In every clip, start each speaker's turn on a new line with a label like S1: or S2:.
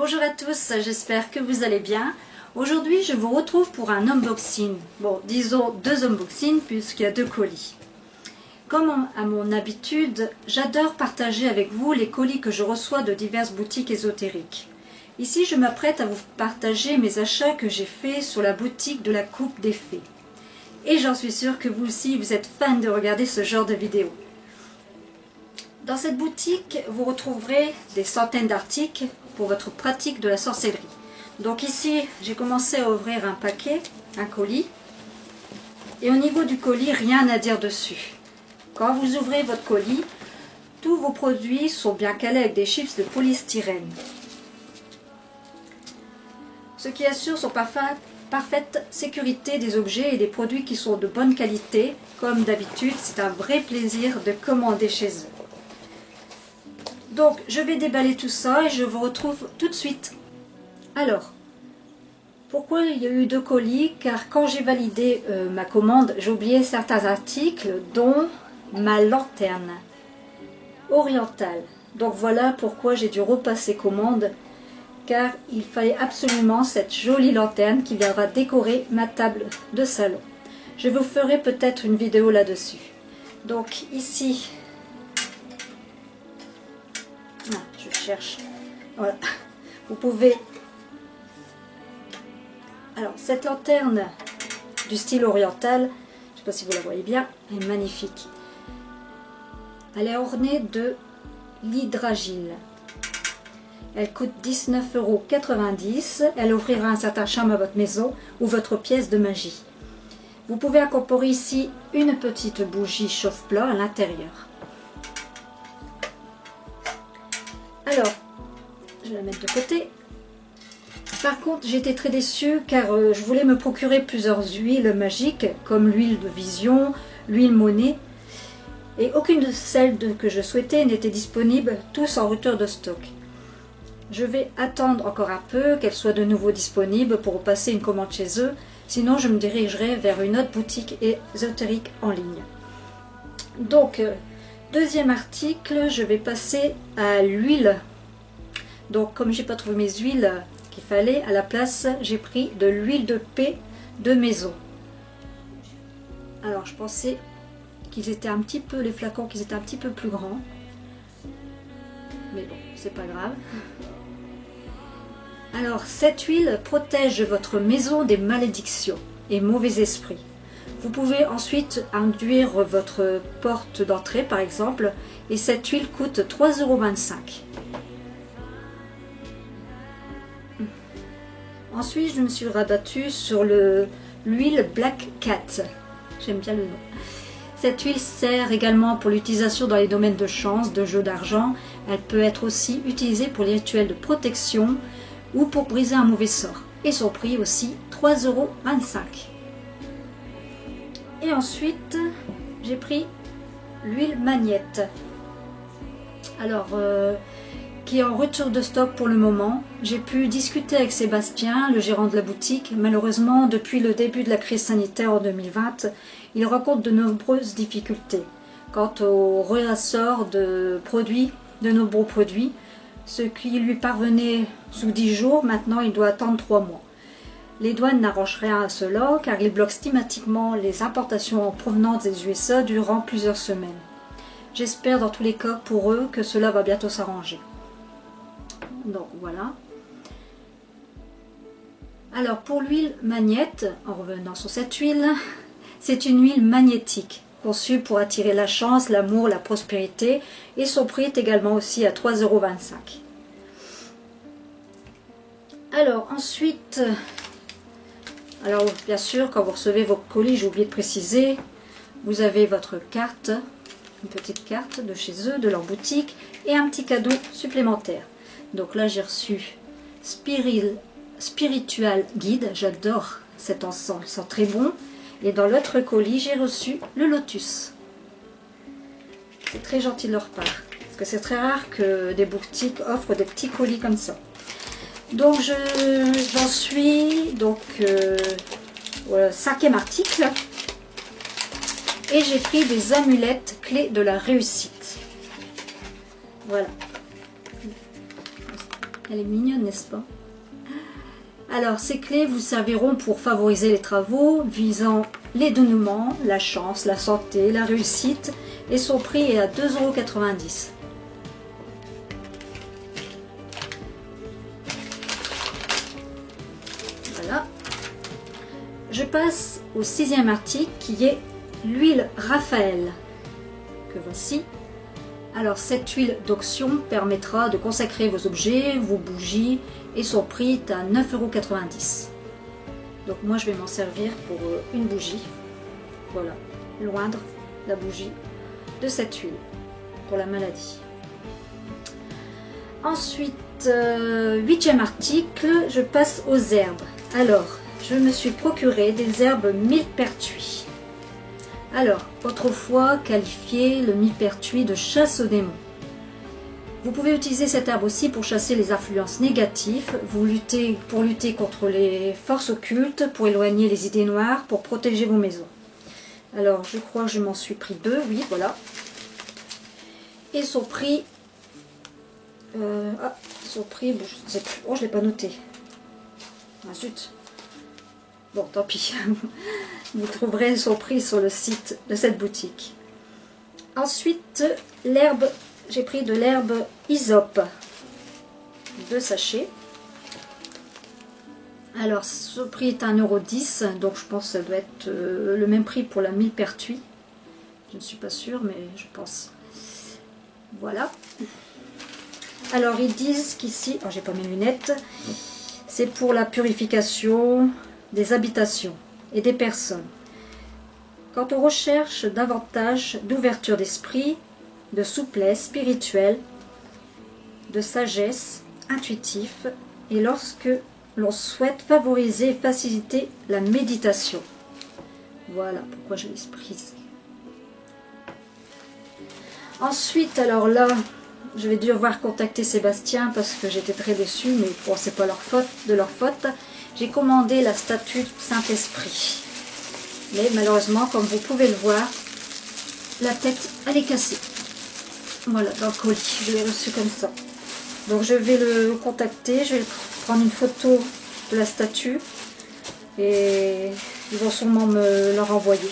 S1: Bonjour à tous, j'espère que vous allez bien. Aujourd'hui, je vous retrouve pour un unboxing. Bon, disons 2 unboxings puisqu'il y a 2 colis. Comme à mon habitude, j'adore partager avec vous les colis que je reçois de diverses boutiques ésotériques. Ici, je m'apprête à vous partager mes achats que j'ai faits sur la boutique de la Coupe des Fées. Et j'en suis sûre que vous aussi, vous êtes fan de regarder ce genre de vidéos. Dans cette boutique, vous retrouverez des centaines d'articles pour votre pratique de la sorcellerie. Donc ici, j'ai commencé à ouvrir un paquet, un colis. Et au niveau du colis, rien à dire dessus. Quand vous ouvrez votre colis, tous vos produits sont bien calés avec des chips de polystyrène. Ce qui assure son parfaite sécurité des objets et des produits qui sont de bonne qualité. Comme d'habitude, c'est un vrai plaisir de commander chez eux. Donc, je vais déballer tout ça et je vous retrouve tout de suite. Alors, pourquoi il y a eu 2 colis? Car quand j'ai validé ma commande, j'ai oublié certains articles, dont ma lanterne orientale. Donc voilà pourquoi j'ai dû repasser commande, car il fallait absolument cette jolie lanterne qui viendra décorer ma table de salon. Je vous ferai peut-être une vidéo là-dessus. Donc ici... je cherche. Voilà. Vous pouvez... Alors, cette lanterne du style oriental, je ne sais pas si vous la voyez bien, elle est magnifique. Elle est ornée de l'hydragile. Elle coûte 19,90 €. Elle offrira un certain charme à votre maison ou votre pièce de magie. Vous pouvez incorporer ici une petite bougie chauffe-plat à l'intérieur. Alors, je vais la mettre de côté. Par contre, j'étais très déçue car je voulais me procurer plusieurs huiles magiques, comme l'huile de vision, l'huile monnaie. Et aucune de celles que je souhaitais n'était disponible, tous en rupture de stock. Je vais attendre encore un peu qu'elles soient de nouveau disponibles pour passer une commande chez eux. Sinon, je me dirigerai vers une autre boutique ésotérique en ligne. Donc... deuxième article, je vais passer à l'huile. Donc comme j'ai pas trouvé mes huiles qu'il fallait, à la place j'ai pris de l'huile de paix de maison. Alors je pensais qu'ils étaient un petit peu, les flacons qu'ils étaient un petit peu plus grands. Mais bon, c'est pas grave. Alors cette huile protège votre maison des malédictions et mauvais esprits. Vous pouvez ensuite induire votre porte d'entrée par exemple, et cette huile coûte 3,25 €. Ensuite, je me suis rabattue sur l'huile Black Cat. J'aime bien le nom. Cette huile sert également pour l'utilisation dans les domaines de chance, de jeux d'argent. Elle peut être aussi utilisée pour les rituels de protection ou pour briser un mauvais sort. Et son prix aussi 3,25 €. Et ensuite, j'ai pris l'huile Magnette. Alors, qui est en retour de stock pour le moment. J'ai pu discuter avec Sébastien, le gérant de la boutique. Malheureusement, depuis le début de la crise sanitaire en 2020, il rencontre de nombreuses difficultés quant au réassort de nombreux produits. Ce qui lui parvenait sous 10 jours, maintenant il doit attendre 3 mois. Les douanes n'arrangent rien à cela car ils bloquent systématiquement les importations en provenance des USA durant plusieurs semaines. J'espère dans tous les cas pour eux que cela va bientôt s'arranger. Donc voilà. Alors pour l'huile Magnette, en revenant sur cette huile, c'est une huile magnétique conçue pour attirer la chance, l'amour, la prospérité et son prix est également aussi à 3,25 €. Alors ensuite... Alors bien sûr, quand vous recevez vos colis, j'ai oublié de préciser, vous avez votre carte, une petite carte de chez eux, de leur boutique, et un petit cadeau supplémentaire. Donc là j'ai reçu Spiritual Guide, j'adore cet encens, il sent très bon. Et dans l'autre colis, j'ai reçu le lotus. C'est très gentil de leur part, parce que c'est très rare que des boutiques offrent des petits colis comme ça. Donc j'en suis donc au 5e article et j'ai pris des amulettes clés de la réussite. Voilà. Elle est mignonne, n'est-ce pas? Alors, ces clés vous serviront pour favoriser les travaux visant les dénouements, la chance, la santé, la réussite, et son prix est à 2,90 €. Voilà. Je passe au 6e article qui est l'huile Raphaël, que voici. Alors cette huile d'onction permettra de consacrer vos objets, vos bougies, et son prix est à 9,90 €. Donc moi je vais m'en servir pour une bougie. Voilà, loindre la bougie de cette huile pour la maladie. Ensuite, 8e article, je passe aux herbes. Alors, je me suis procuré des herbes millepertuis. Alors, autrefois qualifié le millepertuis de chasse aux démons. Vous pouvez utiliser cette herbe aussi pour chasser les influences négatives, pour lutter contre les forces occultes, pour éloigner les idées noires, pour protéger vos maisons. Alors, je crois que je m'en suis pris 2, oui, voilà. Et son prix... son prix, bon, je ne sais plus. Oh, je ne l'ai pas noté. Ah, zut. Bon, tant pis. Vous trouverez son prix sur le site de cette boutique. Ensuite, l'herbe, j'ai pris de l'herbe hysope. 2 sachets. Alors, ce prix est à 1,10 €, donc je pense que ça doit être le même prix pour la millepertuis. Je ne suis pas sûre, mais je pense. Voilà. Alors, ils disent qu'ici, oh, j'ai pas mes lunettes, c'est pour la purification des habitations et des personnes. Quand on recherche davantage d'ouverture d'esprit, de souplesse spirituelle, de sagesse intuitive, et lorsque l'on souhaite favoriser et faciliter la méditation. Voilà pourquoi je l'ai prise. Ensuite, alors là, je vais devoir contacter Sébastien parce que j'étais très déçue, mais bon, c'est pas leur faute, de leur faute. J'ai commandé la statue Saint-Esprit. Mais malheureusement, comme vous pouvez le voir, la tête, elle est cassée. Voilà, dans le colis, je l'ai reçu comme ça. Donc je vais le contacter, je vais prendre une photo de la statue et ils vont sûrement me la renvoyer.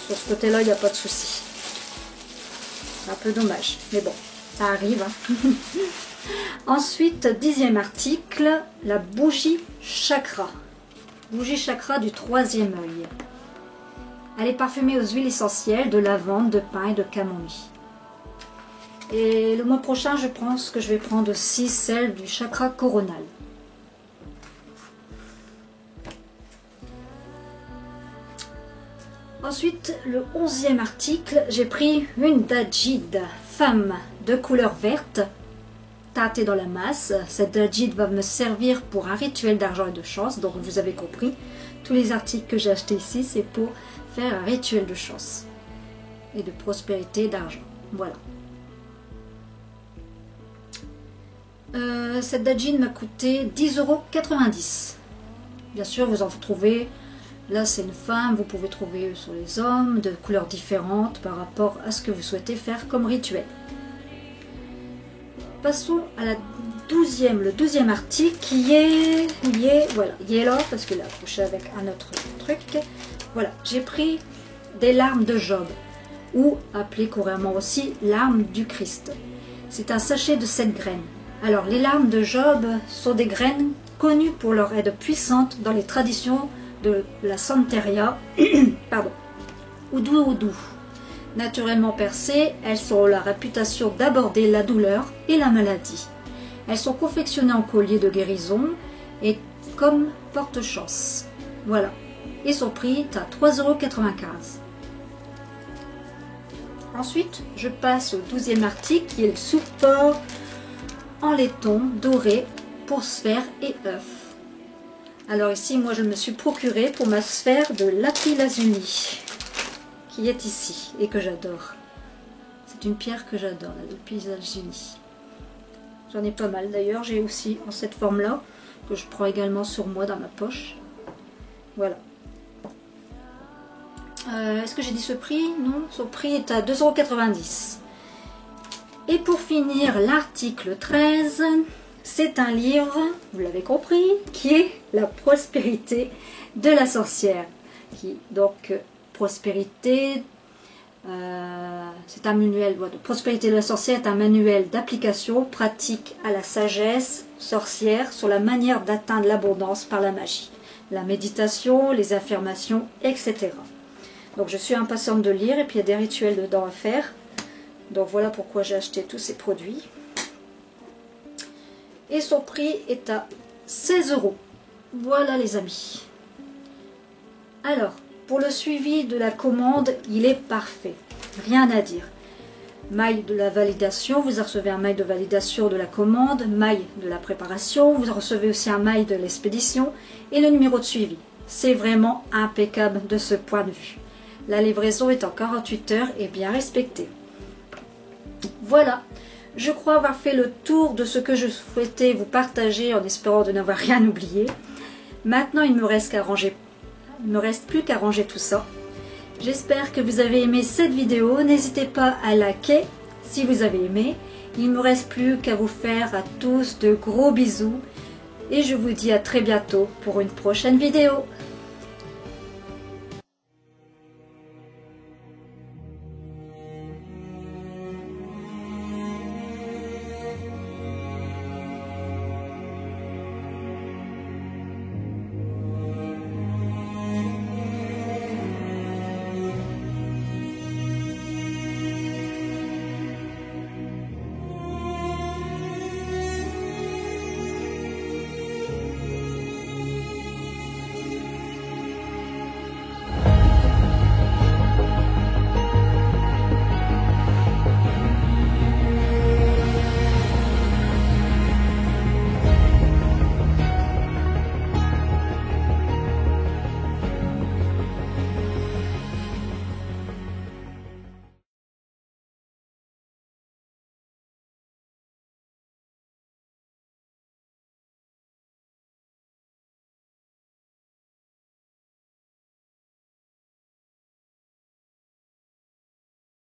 S1: Sur ce côté-là, il n'y a pas de souci. Un peu dommage, mais bon, ça arrive. Hein. Ensuite, 10e article, la bougie chakra. Bougie chakra du 3e œil. Elle est parfumée aux huiles essentielles de lavande, de pin et de camomille. Et le mois prochain, je pense que je vais prendre aussi celle du chakra coronal. Ensuite, le 11e article, j'ai pris une dajid femme de couleur verte, teintée dans la masse. Cette dajid va me servir pour un rituel d'argent et de chance. Donc vous avez compris, tous les articles que j'ai achetés ici, c'est pour faire un rituel de chance et de prospérité, d'argent. Voilà. Cette dajid m'a coûté 10,90 €. Bien sûr, vous en trouvez. Là, c'est une femme, vous pouvez trouver sur les hommes de couleurs différentes par rapport à ce que vous souhaitez faire comme rituel. Passons à le 12e article qui est voilà, yellow, parce que là, couché avec un autre truc. Voilà, j'ai pris des larmes de Job, ou appelées couramment aussi larmes du Christ. C'est un sachet de 7 graines. Alors, les larmes de Job sont des graines connues pour leur aide puissante dans les traditions de la Santeria, pardon, Oudou. Naturellement percées, elles ont la réputation d'aborder la douleur et la maladie. Elles sont confectionnées en collier de guérison et comme porte-chance. Voilà. Et son prix est à 3,95 €. Ensuite, je passe au 12e article qui est le support en laiton doré pour sphère et œuf. Alors ici, moi je me suis procuré pour ma sphère de lapis-lazuli, qui est ici et que j'adore. C'est une pierre que j'adore, la lapis-lazuli. J'en ai pas mal d'ailleurs, j'ai aussi en cette forme-là, que je prends également sur moi dans ma poche. Voilà. Est-ce que j'ai dit ce prix? Non, son prix est à 2,90 €. Et pour finir, l'article 13, c'est un livre, vous l'avez compris, qui est la prospérité de la sorcière. Donc, prospérité, c'est un manuel, voilà, prospérité de la sorcière est un manuel d'application pratique à la sagesse sorcière sur la manière d'atteindre l'abondance par la magie, la méditation, les affirmations, etc. Donc je suis impatiente de lire et puis il y a des rituels dedans à faire. Donc voilà pourquoi j'ai acheté tous ces produits. Et son prix est à 16 €. Voilà les amis. Alors, pour le suivi de la commande, il est parfait. Rien à dire. Mail de la validation, vous recevez un mail de validation de la commande, mail de la préparation, vous recevez aussi un mail de l'expédition et le numéro de suivi. C'est vraiment impeccable de ce point de vue. La livraison est en 48 heures et bien respectée. Voilà, je crois avoir fait le tour de ce que je souhaitais vous partager en espérant de n'avoir rien oublié. Maintenant, il me reste plus qu'à ranger tout ça. J'espère que vous avez aimé cette vidéo. N'hésitez pas à liker si vous avez aimé. Il ne me reste plus qu'à vous faire à tous de gros bisous. Et je vous dis à très bientôt pour une prochaine vidéo.